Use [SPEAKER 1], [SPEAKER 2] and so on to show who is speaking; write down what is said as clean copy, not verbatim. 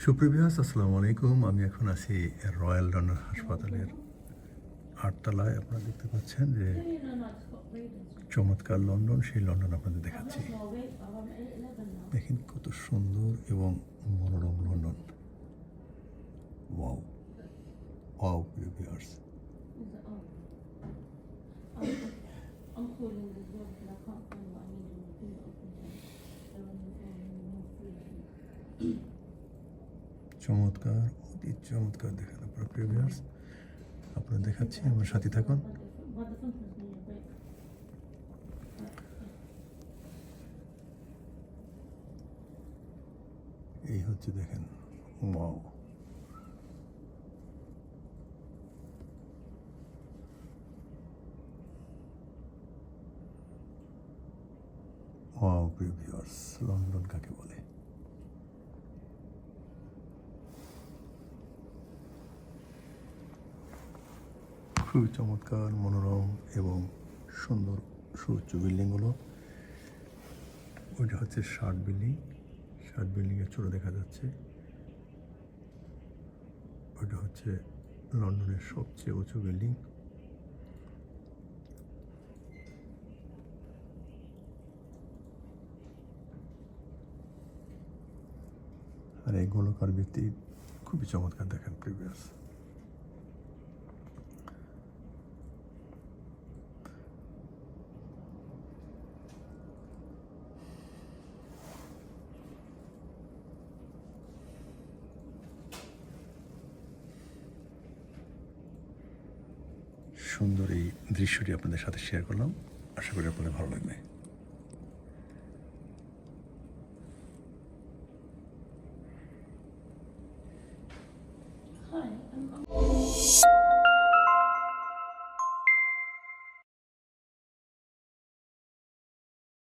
[SPEAKER 1] সুপ্রভিয়াস আসসালামু আলাইকুম। আমি এখন আছি রয়্যাল লন্ডন হাসপাতালের ৮ তলায়। আপনারা দেখতে পাচ্ছেন যে চমৎকার লন্ডন, সেই লন্ডন আপনাদের দেখাচ্ছি। দেখেন কত সুন্দর এবং মনোরম লন্ডন। ওয়াও ওয়াও প্রিয় ভিউয়ার্স। চমৎকার, অতি চমৎকার দেখেন আপনারা প্রিয় ভিউয়ার্স। আপনারা দেখাচ্ছি, আমার সাথে থাকুন। এই হচ্ছে দেখেন, ওয়াও ওয়াও প্রিয় ভিউয়ার্স, লন্ডন কাকে বলে। খুবই চমৎকার, মনোরম এবং সুন্দর সুউচ্চ বিল্ডিংগুলো। ওইটা হচ্ছে 60 বিল্ডিং, 60 বিল্ডিংয়ের ছোটো দেখা যাচ্ছে। ওইটা হচ্ছে লন্ডনের সবচেয়ে উঁচু বিল্ডিং। আর এই গোলকার ভিত্তি খুবই চমৎকার দেখেন প্রিভিয়াস। সুন্দর এই দৃশ্যটি আপনাদের সাথে শেয়ার করলাম, আশা করি আপনাদের ভালো লাগবে।